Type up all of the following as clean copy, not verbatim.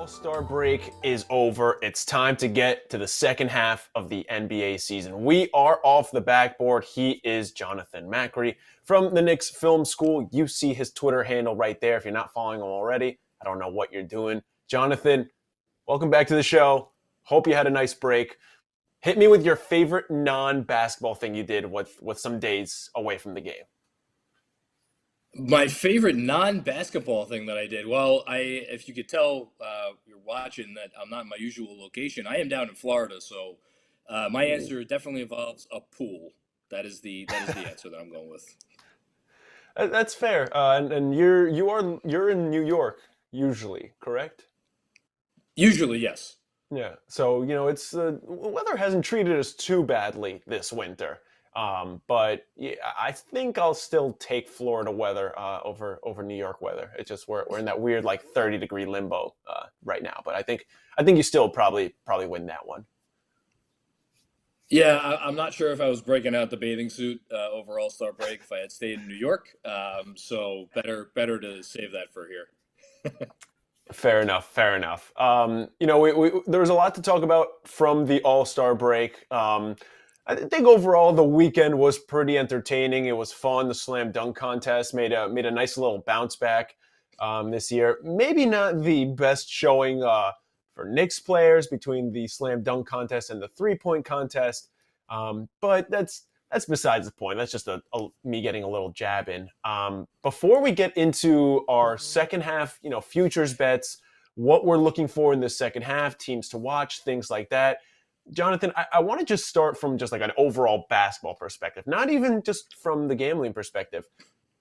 All-Star break is over. It's time to get to the second half of the NBA season. We are off the backboard. He is Jonathan Macri from the Knicks Film School. You see his Twitter handle right there. If you're not following him already, I don't know what you're doing. Jonathan, welcome back to the show. Hope you had a nice break. Hit me with your favorite non-basketball thing you did with some days away from the game. My favorite non-basketball thing that I did, well, if you could tell, you're watching that I'm not in my usual location. I am down in Florida, so my answer definitely involves a pool. That is the answer that I'm going with. That's fair. And you're in New York usually, correct? Usually, yes. Yeah. So it's the weather hasn't treated us too badly this winter. But yeah, I think I'll still take Florida weather over New York weather. It's just we're in that weird like 30-degree limbo right now. But I think you still probably win that one. Yeah, I'm not sure if I was breaking out the bathing suit over All-Star break if I had stayed in New York. So better to save that for here. Fair enough. Fair enough. There was a lot to talk about from the All-Star break. I think overall the weekend was pretty entertaining. It was fun. The slam dunk contest made a nice little bounce back this year. Maybe not the best showing for Knicks players between the slam dunk contest and the 3-point contest, but that's besides the point. That's just me getting a little jab in. Before we get into our second half, futures bets, what we're looking for in the second half, teams to watch, things like that. Jonathan, I want to just start from just like an overall basketball perspective, not even just from the gambling perspective.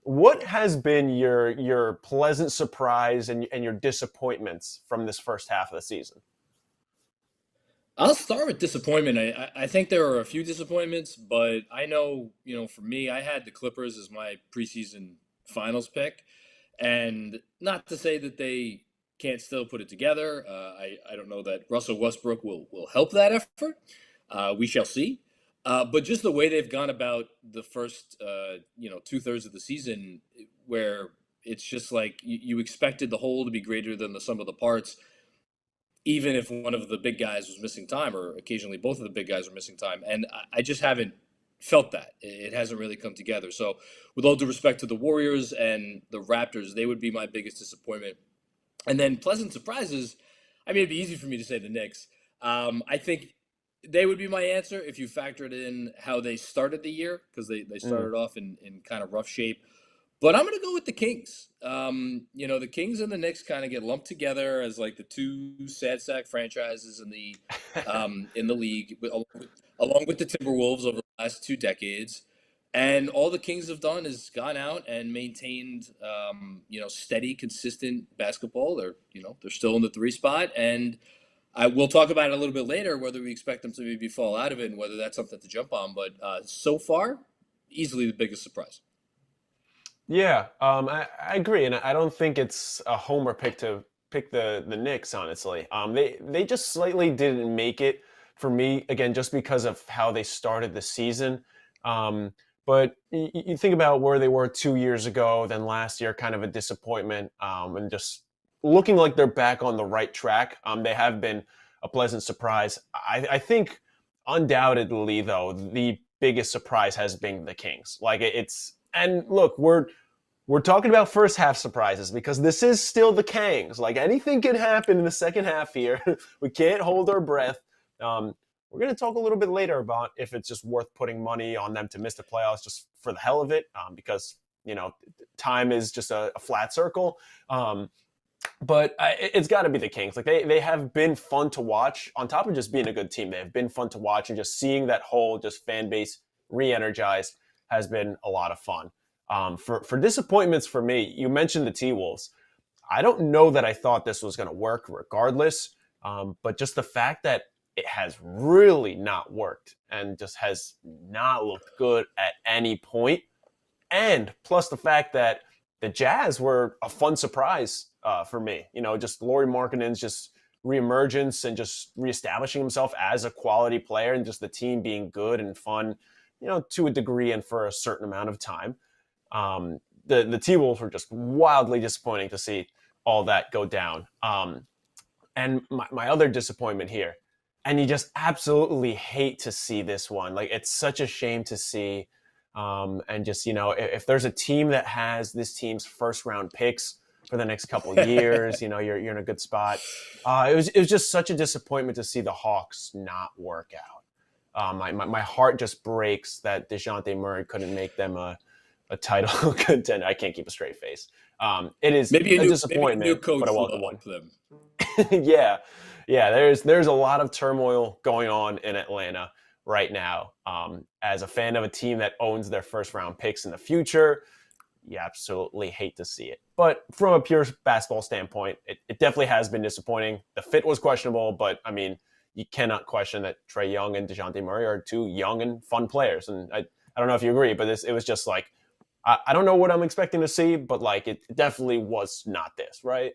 What has been your pleasant surprise and your disappointments from this first half of the season? I'll start with disappointment. I think there are a few disappointments, but I know, for me, I had the Clippers as my preseason finals pick. And not to say that they can't still put it together. I don't know that Russell Westbrook will help that effort. We shall see. But just the way they've gone about the first, 2/3 of the season, where it's just like you expected the whole to be greater than the sum of the parts, even if one of the big guys was missing time, or occasionally both of the big guys are missing time. And I just haven't felt that. It hasn't really come together. So, with all due respect to the Warriors and the Raptors, they would be my biggest disappointment. And then pleasant surprises. I mean, it'd be easy for me to say the Knicks. I think they would be my answer if you factored in how they started the year, because they Mm. started off in kind of rough shape. But I'm going to go with the Kings. The Kings and the Knicks kind of get lumped together as like the two sad sack franchises in the league, along with the Timberwolves over the last 2 decades. And all the Kings have done is gone out and maintained, steady, consistent basketball. They're still in the 3 spot, and I will talk about it a little bit later whether we expect them to maybe fall out of it and whether that's something to jump on. But so far, easily the biggest surprise. Yeah, I agree, and I don't think it's a homer pick to pick the Knicks. Honestly, they just slightly didn't make it for me again, just because of how they started the season. But you think about where they were 2 years ago, then last year, kind of a disappointment, and just looking like they're back on the right track. They have been a pleasant surprise. I think undoubtedly, though, the biggest surprise has been the Kings. Like it's and look, we're talking about first half surprises because this is still the Kangs. Like anything can happen in the second half here. We can't hold our breath. Um, we're going to talk a little bit later about if it's just worth putting money on them to miss the playoffs just for the hell of it, because time is just a flat circle. But it's got to be the Kings. Like they have been fun to watch. On top of just being a good team, they have been fun to watch, and just seeing that whole just fan base re-energized has been a lot of fun. For disappointments for me, you mentioned the T-Wolves. I don't know that I thought this was going to work regardless, but just the fact that it has really not worked and just has not looked good at any point, and plus the fact that the Jazz were a fun surprise for me. Just Lauri Markkanen's just reemergence and just reestablishing himself as a quality player, and just the team being good and fun, to a degree and for a certain amount of time. The T-Wolves were just wildly disappointing to see all that go down. And my other disappointment here, and you just absolutely hate to see this one. Like, it's such a shame to see. And just, if there's a team that has this team's first round picks for the next couple of years, you're in a good spot. It was just such a disappointment to see the Hawks not work out. My heart just breaks that DeJounte Murray couldn't make them a title contender. I can't keep a straight face. It is a Maybe a new disappointment, coach but a will welcome one. help them. Yeah, yeah. There's a lot of turmoil going on in Atlanta right now. As a fan of a team that owns their first round picks in the future, you absolutely hate to see it. But from a pure basketball standpoint, it definitely has been disappointing. The fit was questionable, but I mean, you cannot question that Trae Young and DeJounte Murray are two young and fun players. And I don't know if you agree, but it was just like, I don't know what I'm expecting to see, but like it definitely was not this, right?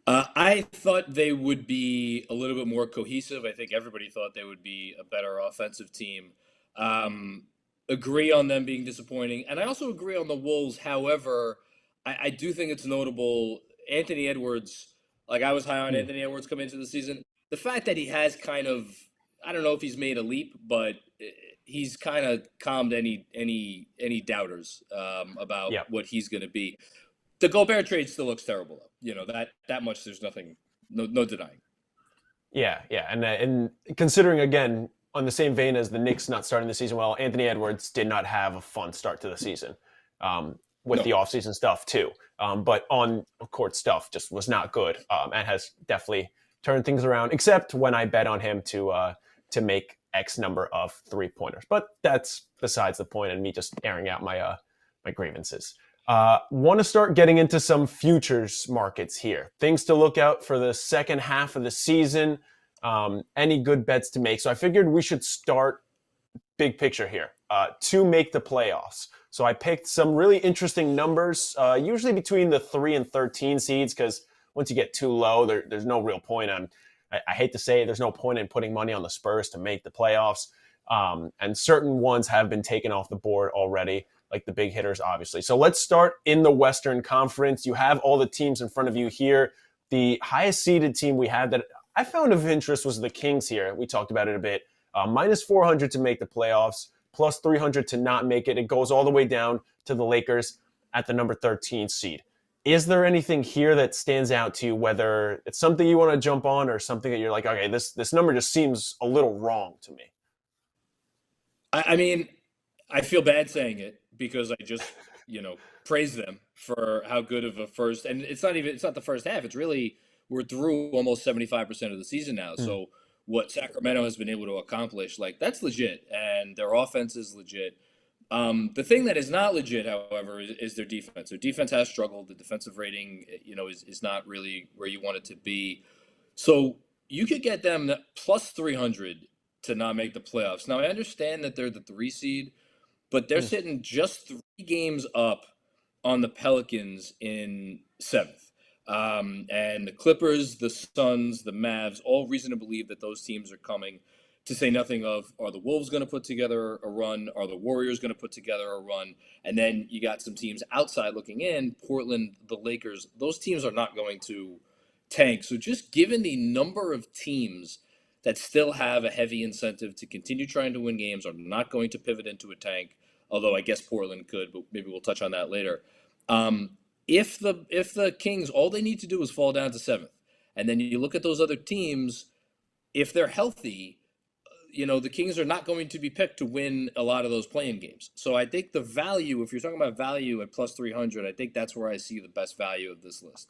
I thought they would be a little bit more cohesive. I think everybody thought they would be a better offensive team. Um, Agree on them being disappointing. And I also agree on the Wolves. However, I do think it's notable. Anthony Edwards, like I was high on Hmm. Anthony Edwards coming into the season. The fact that he has kind of, I don't know if he's made a leap, but he's kind of calmed any doubters about Yeah. what he's going to be. The Gobert trade still looks terrible, though. That much. There's nothing, no denying. Yeah, yeah, and considering again on the same vein as the Knicks not starting the season well, Anthony Edwards did not have a fun start to the season with the No. offseason stuff too. But on court stuff just was not good and has definitely turned things around. Except when I bet on him to make X number of 3-pointers. But that's besides the point, and me just airing out my grievances. Want to start getting into some futures markets here. Things to look out for the second half of the season. Any good bets to make. So I figured we should start big picture here to make the playoffs. So I picked some really interesting numbers, usually between the 3 and 13 seeds, because once you get too low, there's no real point. I hate to say it, there's no point in putting money on the Spurs to make the playoffs. And certain ones have been taken off the board already, like the big hitters, obviously. So let's start in the Western Conference. You have all the teams in front of you here. The highest seeded team we had that I found of interest was the Kings here. We talked about it a bit. Minus 400 to make the playoffs, plus 300 to not make it. It goes all the way down to the Lakers at the number 13 seed. Is there anything here that stands out to you, whether it's something you want to jump on or something that you're like, okay, this number just seems a little wrong to me? I mean, I feel bad saying it because I just, praise them for how good of a first. And it's not the first half. It's really we're through almost 75% of the season now. Mm. So what Sacramento has been able to accomplish, like that's legit, and their offense is legit. The thing that is not legit, however, is their defense. Their defense has struggled. The defensive rating, is not really where you want it to be. So you could get them plus 300 to not make the playoffs. Now, I understand that they're the 3 seed, but they're Mm. sitting just 3 games up on the Pelicans in seventh. And the Clippers, the Suns, the Mavs, all reason to believe that those teams are coming. To say nothing of, are the Wolves going to put together a run? Are the Warriors going to put together a run? And then you got some teams outside looking in, Portland, the Lakers. Those teams are not going to tank. So just given the number of teams that still have a heavy incentive to continue trying to win games, are not going to pivot into a tank, although I guess Portland could, but maybe we'll touch on that later. Um, if the Kings, all they need to do is fall down to seventh, and then you look at those other teams, if they're healthy, the Kings are not going to be picked to win a lot of those playing games. So I think the value, if you're talking about value at plus 300, I think that's where I see the best value of this list.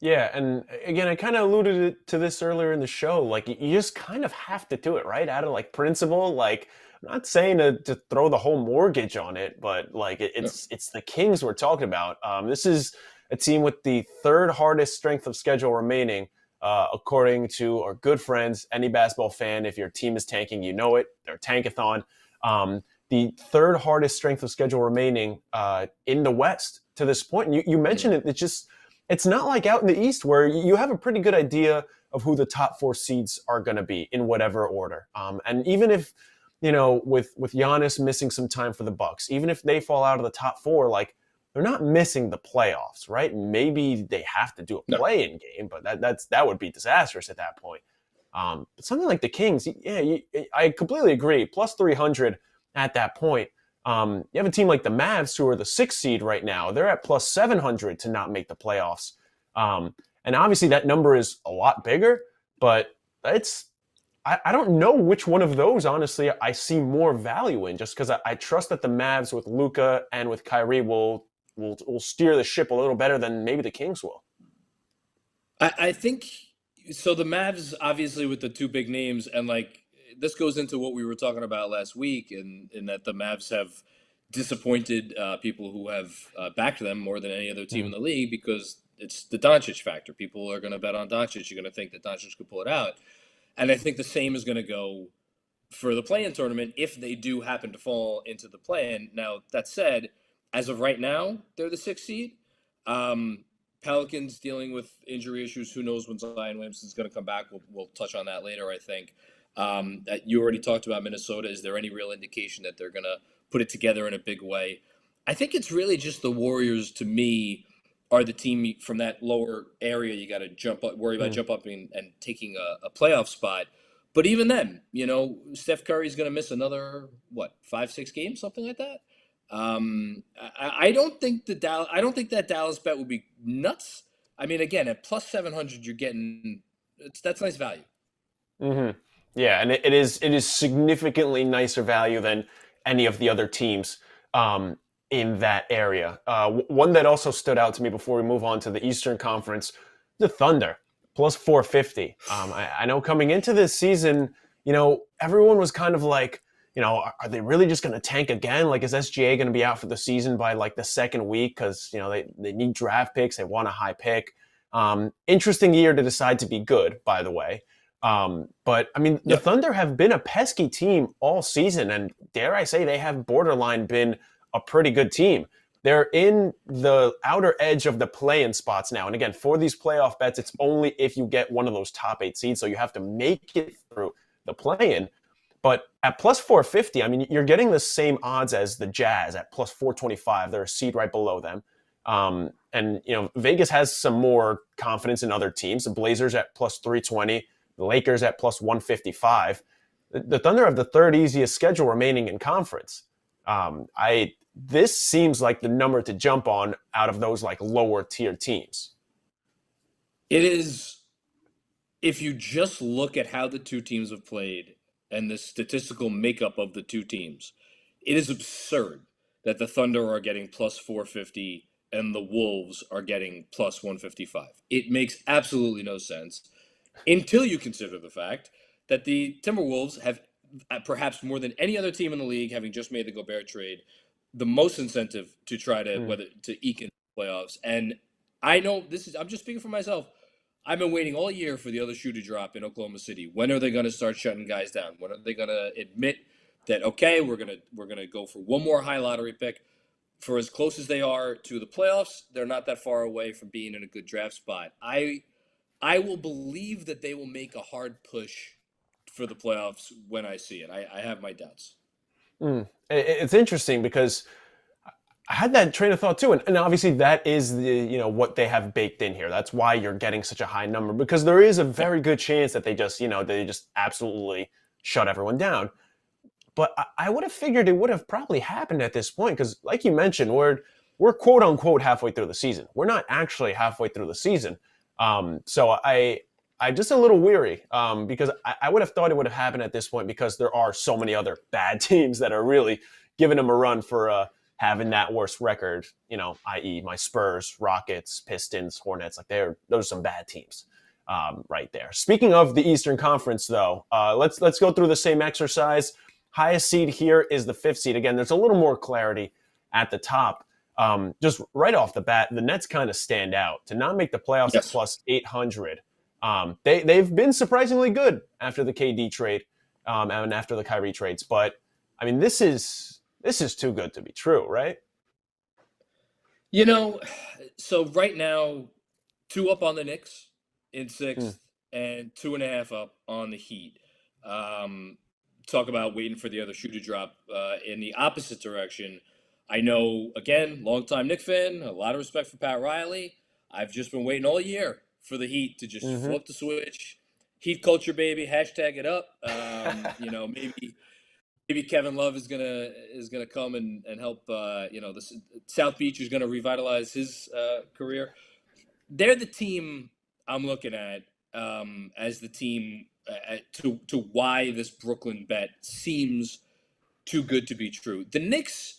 Yeah, and again, I kind of alluded to this earlier in the show. Like, you just kind of have to do it, right? Out of like principle. Like, I'm not saying to throw the whole mortgage on it, but like Yeah. it's the Kings we're talking about. This is a team with the third hardest strength of schedule remaining, according to our good friends. Any basketball fan, if your team is tanking, you know it. They're tankathon. The third hardest strength of schedule remaining in the West to this point. And you mentioned it. It's not like out in the East where you have a pretty good idea of who the top 4 seeds are going to be in whatever order. And even if, with Giannis missing some time for the Bucks, even if they fall out of the top 4, like they're not missing the playoffs, right? Maybe they have to do a No. play-in game, but that would be disastrous at that point. But something like the Kings, yeah, I completely agree. Plus 300 at that point. You have a team like the Mavs, who are the sixth seed right now. They're at plus 700 to not make the playoffs. And obviously that number is a lot bigger, but I don't know which one of those, honestly, I see more value in, just because I trust that the Mavs with Luka and with Kyrie will steer the ship a little better than maybe the Kings will. I think so. The Mavs, obviously, with the two big names, and like this goes into what we were talking about last week, and in that the Mavs have disappointed people who have backed them more than any other team in Mm. the league because it's the Doncic factor. People are going to bet on Doncic. You're going to think that Doncic could pull it out, and I think the same is going to go for the play-in tournament if they do happen to fall into the play-in. Now, that said, as of right now, they're the sixth seed. Um, Pelicans dealing with injury issues. Who knows when Zion Williamson's going to come back? We'll touch on that later, I think. You already talked about Minnesota. Is there any real indication that they're going to put it together in a big way? I think it's really just the Warriors, to me, are the team from that lower area you got to jump up, worry about Mm. jump up and taking a playoff spot. But even then, Steph Curry's going to miss another what 5, 6 games, something like that. I don't think I don't think that Dallas bet would be nuts. I mean, again, at plus 700, you're getting that's nice value. Hmm. Yeah, and it is significantly nicer value than any of the other teams in that area. One that also stood out to me before we move on to the Eastern Conference, the Thunder, plus 450. I know coming into this season, everyone was kind of like, are they really just going to tank again? Like, is SGA going to be out for the season by like the second week because they need draft picks, they want a high pick. Interesting year to decide to be good, by the way. But I mean, the Yep. Thunder have been a pesky team all season, and dare I say, they have borderline been a pretty good team. They're in the outer edge of the play-in spots now. And again, for these playoff bets, it's only if you get one of those top 8 seeds. So you have to make it through the play-in. But at plus 450, I mean, you're getting the same odds as the Jazz at plus 425. They're a seed right below them. And Vegas has some more confidence in other teams. The Blazers at plus 320. The Lakers at plus 155. The Thunder have the third easiest schedule remaining in conference. This seems like the number to jump on out of those like lower tier teams. It is. If you just look at how the two teams have played and the statistical makeup of the two teams, it is absurd that the Thunder are getting plus 450 and the Wolves are getting plus 155. It makes absolutely no sense until you consider the fact that the Timberwolves have perhaps more than any other team in the league, having just made the Gobert trade, the most incentive to try to Mm. whether to eke in the playoffs. And I know I'm just speaking for myself. I've been waiting all year for the other shoe to drop in Oklahoma City. When are they going to start shutting guys down? When are they going to admit that okay, we're gonna go for one more high lottery pick? For as close as they are to the playoffs, they're not that far away from being in a good draft spot. I will believe that they will make a hard push for the playoffs when I see it. I have my doubts. It's interesting because I had that train of thought too, and obviously that is what they have baked in here. That's why you're getting such a high number, because there is a very good chance that they just absolutely shut everyone down. But I would have figured it would have probably happened at this point because, like you mentioned, we're quote unquote halfway through the season. We're not actually halfway through the season. So I'm just a little weary because I would have thought it would have happened at this point because there are so many other bad teams that are really giving them a run for having that worst record. I.e., my Spurs, Rockets, Pistons, Hornets. Like those are some bad teams. Right there. Speaking of the Eastern Conference, though, let's go through the same exercise. Highest seed here is the fifth seed. Again, there's a little more clarity at the top. Just right off the bat, the Nets kind of stand out. To not make the playoffs at Yes. plus 800, they've been surprisingly good after the KD trade and after the Kyrie trades. But I mean, this is too good to be true, right? You know, so right now, two up on the Knicks in Mm. sixth, and 2.5 up on the Heat. Um, Talk about waiting for the other shoe to drop in the opposite direction. I know, again, longtime Knicks fan, a lot of respect for Pat Riley. I've just been waiting all year for the Heat to just Hmm. flip the switch. Heat culture, baby. Hashtag it up. Maybe Kevin Love is gonna come and help. The South Beach is gonna revitalize his career. They're the team I'm looking at as the team to why this Brooklyn bet seems too good to be true. The Knicks.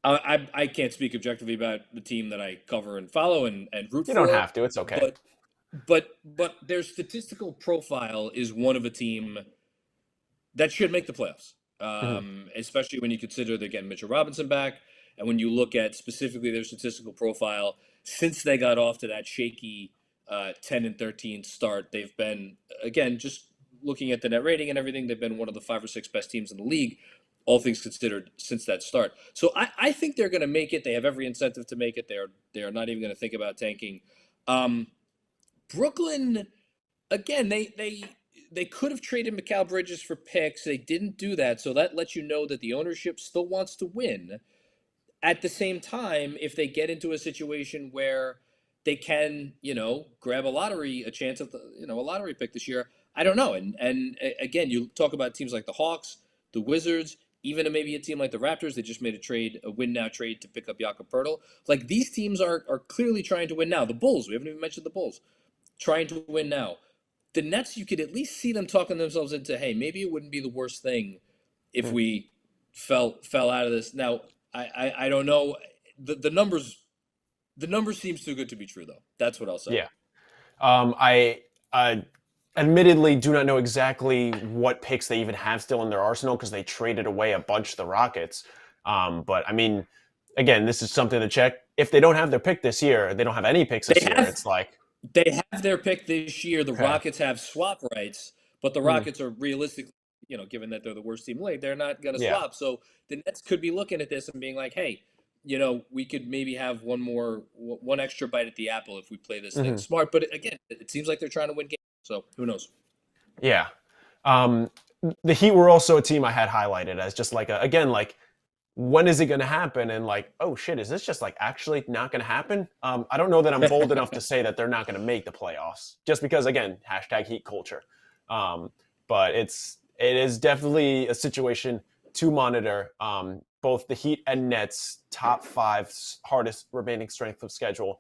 I can't speak objectively about the team that I cover and follow and root You don't for, have to. It's okay. but their statistical profile is one of a team that should make the playoffs. Hmm. Especially when you consider they're getting Mitchell Robinson back, and when you look at specifically their statistical profile since they got off to that shaky 10-13 start, they've been again just looking at the net rating and everything, they've been one of the 5 or 6 best teams in the league, all things considered, since that start. So I think they're going to make it. They have every incentive to make it. They are not even going to think about tanking. Um, Brooklyn again, they could have traded Mikal Bridges for picks. They didn't do that, so that lets you know that the ownership still wants to win. At the same time, if they get into a situation where they can, grab a chance at a lottery pick this year, I don't know. And again, you talk about teams like the Hawks, the Wizards, even maybe a team like the Raptors. They just made a win now trade to pick up Jakob Poeltl. Like these teams are clearly trying to win now. The Bulls, we haven't even mentioned the Bulls, trying to win now. The Nets, you could at least see them talking themselves into, hey, maybe it wouldn't be the worst thing if we fell out of this. Now, I don't know. The numbers seems too good to be true, though. That's what I'll say. Yeah. I admittedly do not know exactly what picks they even have still in their arsenal because they traded away a bunch to the Rockets. But I mean, again, this is something to check. If they don't have their pick this year, they don't have any picks They this year. have It's like, they have their pick this year. The okay. Rockets have swap rights, but the Hmm. Rockets are realistically, given that they're the worst team in the league, they're not going to Yeah. swap. So the Nets could be looking at this and being like, hey, we could maybe have one extra bite at the apple if we play this thing Hmm. smart. But again, it seems like they're trying to win games. So who knows? Yeah. Um, the Heat were also a team I had highlighted as just like, again, like, when is it going to happen? And like, oh shit, is this just like actually not going to happen? I don't know that I'm bold enough to say that they're not going to make the playoffs just because, again, hashtag Heat culture. Um, but it is definitely a situation to monitor. Both the Heat and Nets, top 5 hardest remaining strength of schedule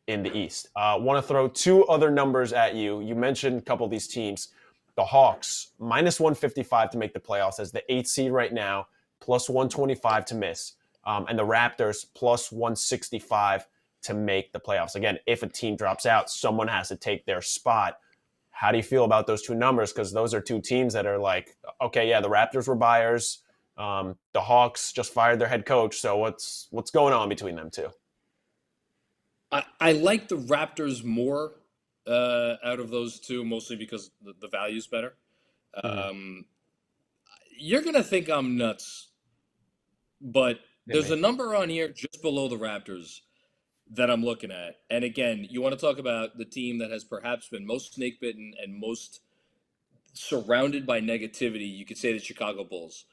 in the East. Want to throw 2 other numbers at you. You mentioned a couple of these teams. The Hawks, minus 155 to make the playoffs as the 8th seed right now, plus 125 to miss. And the Raptors, plus 165 to make the playoffs. Again, if a team drops out, someone has to take their spot. How do you feel about those 2 numbers? Because those are 2 teams that are like, okay, yeah, the Raptors were buyers. The Hawks just fired their head coach. So what's going on between them 2? I like the Raptors more out of those 2, mostly because the value's better. Mm-hmm. Um, you're gonna think I'm nuts, but there's a number on here just below the Raptors that I'm looking at. And again, you want to talk about the team that has perhaps been most snake bitten and most surrounded by negativity. You could say the Chicago Bulls.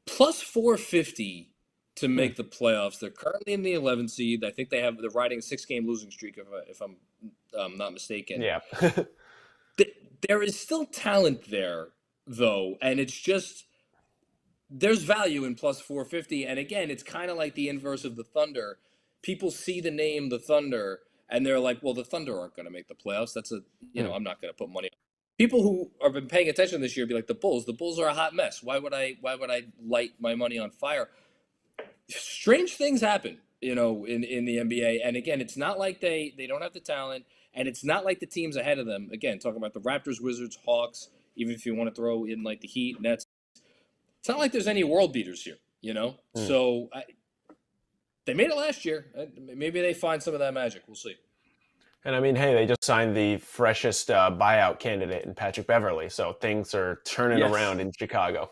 Plus 450 to Hmm. make the playoffs. They're currently in the 11th seed. I think they're riding a 6-game losing streak, if I'm not mistaken. Yeah. There is still talent there, though, and it's just there's value in plus 450. And again, it's kind of like the inverse of the Thunder. People see the name the Thunder and they're like, well, the Thunder aren't going to make the playoffs. Hmm. I'm not going to put money on. People who have been paying attention this year be like, the Bulls. The Bulls are a hot mess. Why would I light my money on fire? Strange things happen, in the NBA. And again, it's not like they don't have the talent, and it's not like the teams ahead of them. Again, talking about the Raptors, Wizards, Hawks, even if you want to throw in like the Heat, Nets, it's not like there's any world beaters here. Hmm. So they made it last year. Maybe they find some of that magic. We'll see. And I mean, hey, they just signed the freshest buyout candidate in Patrick Beverley, so things are turning Yes. around in Chicago.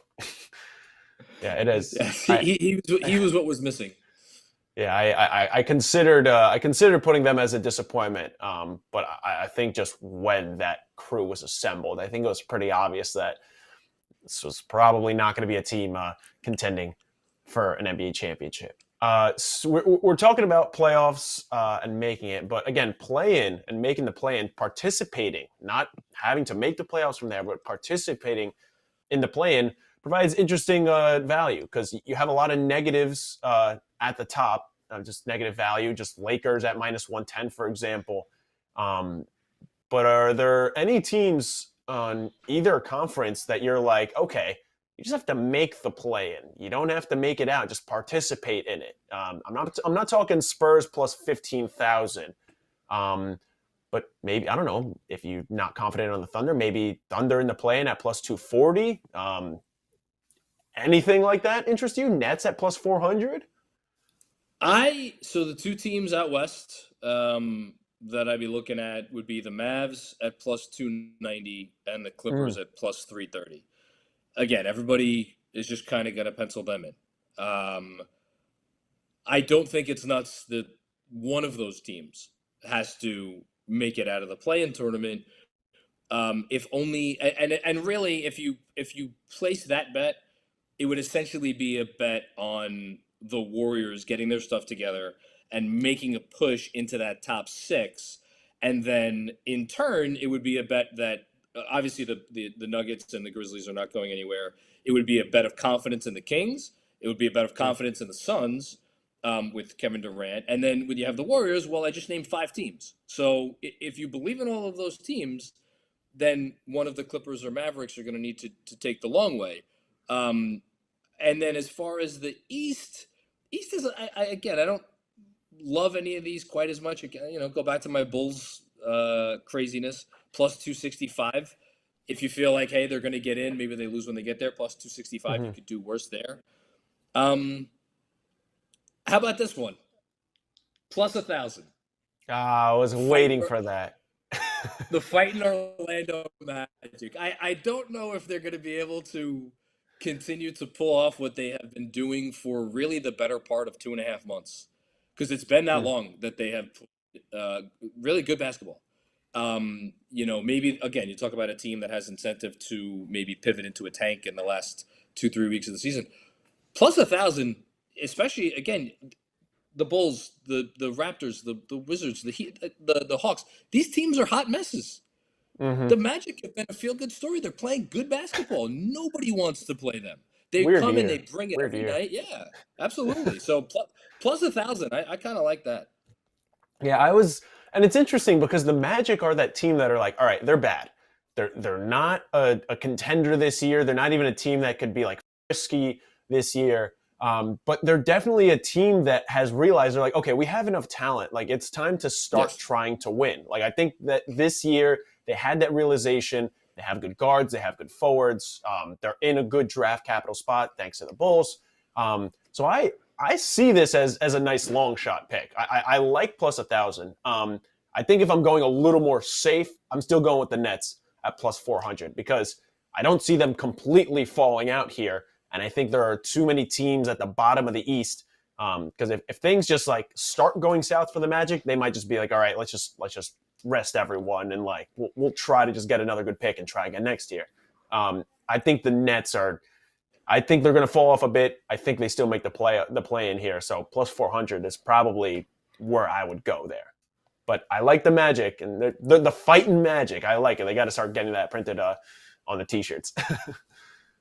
Yeah, it is. Yes. He was what was missing. Yeah, I considered putting them as a disappointment, but I think just when that crew was assembled, I think it was pretty obvious that this was probably not going to be a team contending for an NBA championship. So we're talking about playoffs and making it, but again, play-in and making the play-in, participating, not having to make the playoffs from there, but participating in the play-in provides interesting value because you have a lot of negatives at the top, just negative value, just Lakers at -110, for example. Um, but are there any teams on either conference that you're like, okay, you just have to make the play in. You don't have to make it out. Just participate in it. I'm not talking Spurs plus 15,000. But maybe I don't know if you're not confident on the Thunder. Maybe Thunder in the play-in at plus 240. Anything like that interest you? Nets at plus 400. So the two teams out west that I'd be looking at would be the Mavs at plus 290 and the Mm. Clippers at plus 330. Again, everybody is just kind of going to pencil them in. I don't think it's nuts that one of those teams has to make it out of the play-in tournament. If only, and really, if you place that bet, it would essentially be a bet on the Warriors getting their stuff together and making a push into that top six. And then in turn, it would be a bet that obviously the Nuggets and the Grizzlies are not going anywhere. It would be a bet of confidence in the Kings. It would be a bet of Mm. confidence in the Suns with Kevin Durant. And then when you have the Warriors, well, I just named 5 teams. So if you believe in all of those teams, then one of the Clippers or Mavericks are going to need to take the long way. And then as far as the East is again, I don't love any of these quite as much. Again, go back to my Bulls craziness plus 265. If you feel like, hey, they're going to get in, maybe they lose when they get there. Plus 265, you Mm-hmm. could do worse there. Um, how about this one? Plus 1,000. I was Fight waiting for that. the fight in Orlando Magic. I don't know if they're going to be able to continue to pull off what they have been doing for really the better part of 2.5 months, because it's been that Mm. long that they have really good basketball. Maybe again, you talk about a team that has incentive to maybe pivot into a tank in the last 2-3 weeks of the season. Plus 1,000, especially again, the Bulls, the Raptors, the Wizards, the Heat, the Hawks. These teams are hot messes. Mm-hmm. The Magic have been a feel good story. They're playing good basketball. Nobody wants to play them. They Weird come in, they year. bring it Weird every year. night. Yeah, absolutely. So plus 1,000. I kind of like that. Yeah, and it's interesting because the Magic are that team that are like, all right, they're bad. They're not a contender this year. They're not even a team that could be like frisky this year. But they're definitely a team that has realized they're like, okay, we have enough talent. Like it's time to start Yes. trying to win. Like I think that this year they had that realization. They have good guards. They have good forwards. They're in a good draft capital spot thanks to the Bulls. So I see this as a nice long shot pick. I like plus 1,000. I think if I'm going a little more safe, I'm still going with the Nets at plus 400 because I don't see them completely falling out here. And I think there are too many teams at the bottom of the East. Because if things just like start going south for the Magic, they might just be like, all right, let's just rest everyone and like we'll try to just get another good pick and try again next year. I think the Nets are. I think they're going to fall off a bit. I think they still make the play in here. So plus 400 is probably where I would go there. But I like the Magic and the fighting Magic. I like it. They got to start getting that printed on the T-shirts.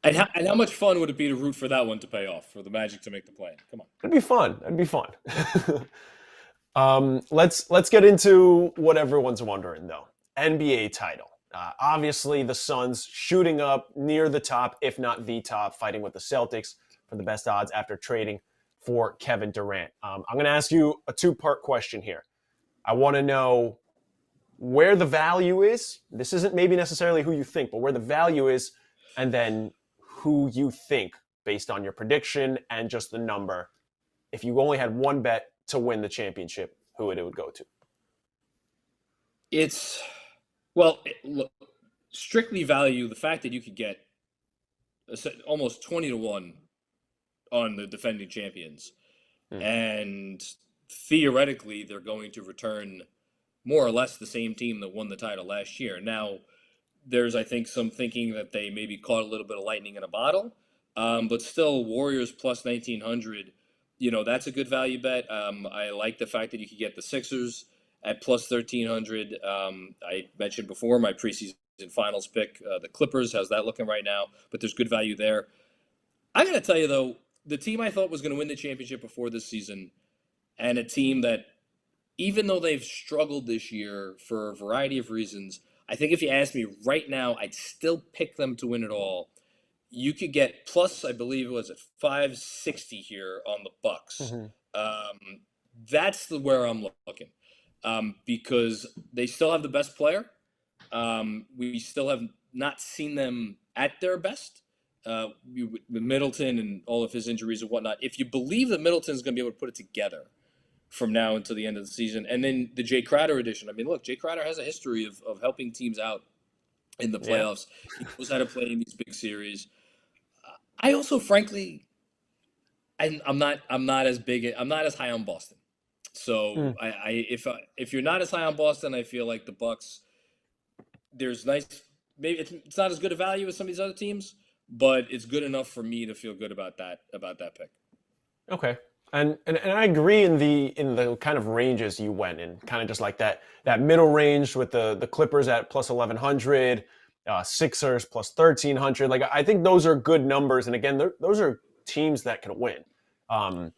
And how much fun would it be to root for that one to pay off for the Magic to make the play? Come on. It'd be fun. It'd be fun. Let's get into what everyone's wondering though. NBA title. Obviously, the Suns shooting up near the top, if not the top, fighting with the Celtics for the best odds after trading for Kevin Durant. I'm going to ask you a two-part question here. I want to know where the value is. This isn't maybe necessarily who you think, but where the value is, and then who you think based on your prediction and just the number. If you only had one bet to win the championship, who it would go to? It's look, strictly value. The fact that you could get almost 20 to 1 on the defending champions, Hmm. and theoretically they're going to return more or less the same team that won the title last year. Now, there's I think some thinking that they maybe caught a little bit of lightning in a bottle, But still, Warriors plus 1900. That's a good value bet. I like the fact that you could get the Sixers at plus 1300. I mentioned before my preseason finals pick, the Clippers. How's that looking right now? But there's good value there. I gotta tell you though, the team I thought was going to win the championship before this season, and a team that, even though they've struggled this year for a variety of reasons, I think if you ask me right now, I'd still pick them to win it all. You could get plus, I believe it was at 560 here on the Bucks. Hmm. Um, that's where I'm looking, because they still have the best player. We still have not seen them at their best. With Middleton and all of his injuries and whatnot. If you believe that Middleton's going to be able to put it together from now until the end of the season, and then the Jay Crowder edition. I mean, look, Jay Crowder has a history of helping teams out in the Yeah. playoffs. He knows how to play in these big series. I also, frankly, I'm not as big. I'm not as high on Boston. So Mm. if you're not as high on Boston, I feel like the Bucks. There's nice. Maybe it's not as good a value as some of these other teams, but it's good enough for me to feel good about that pick. Okay. And I agree in the kind of ranges you went in, kind of just like that middle range with the Clippers at plus 1100, Sixers plus 1300. Like I think those are good numbers, and again, those are teams that can win. Um,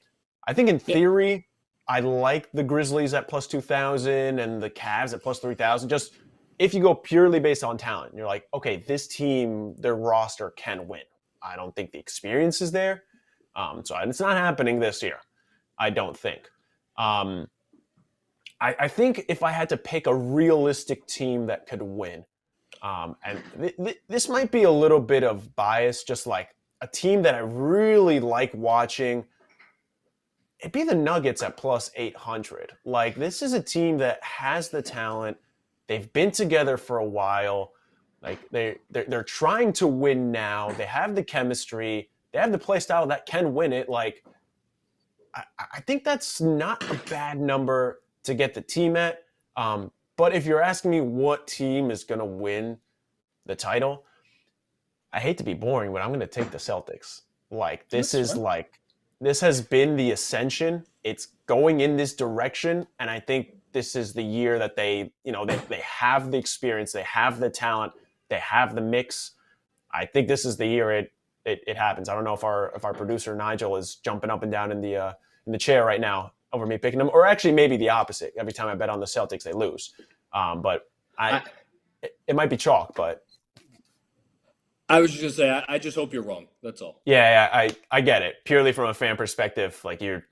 I think in Yeah, theory, I like the Grizzlies at plus 2000 and the Cavs at plus 3000. Just if you go purely based on talent, you're like, okay, this team, their roster can win. I don't think the experience is there. So it's not happening this year, I don't think. Um, I think if I had to pick a realistic team that could win, and this might be a little bit of bias, just like a team that I really like watching, it'd be the Nuggets at plus 800. Like, this is a team that has the talent. They've been together for a while. Like, they're trying to win now. They have the chemistry. They have the play style that can win it. Like, I think that's not a bad number to get the team at. But if you're asking me what team is going to win the title, I hate to be boring, but I'm going to take the Celtics. Like, that's fine. this has been the ascension. It's going in this direction, and I think this is the year that they have the experience, they have the talent, they have the mix. I think this is the year it happens. I don't know if our producer Nigel is jumping up and down in the chair right now over me picking them, or actually maybe the opposite. Every time I bet on the Celtics, they lose. But I it might be chalk, but I was just gonna say I just hope you're wrong. That's all. yeah, I get it. Purely from a fan perspective, like you're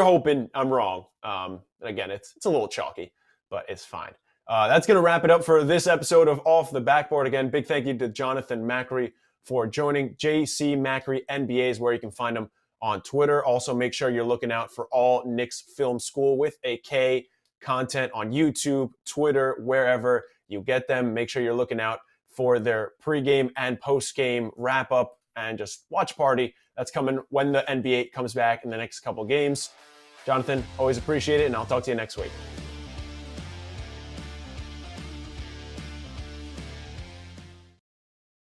hoping I'm wrong. And again, it's a little chalky, but it's fine. That's going to wrap it up for this episode of Off the Backboard. Again, big thank you to Jonathan Macri for joining. JC Macri NBA is where you can find him on Twitter. Also, make sure you're looking out for all Knicks Film School with a K content on YouTube, Twitter, wherever you get them. Make sure you're looking out for their pregame and postgame wrap up and just watch party that's coming when the NBA comes back in the next couple games. Jonathan, always appreciate it, and I'll talk to you next week.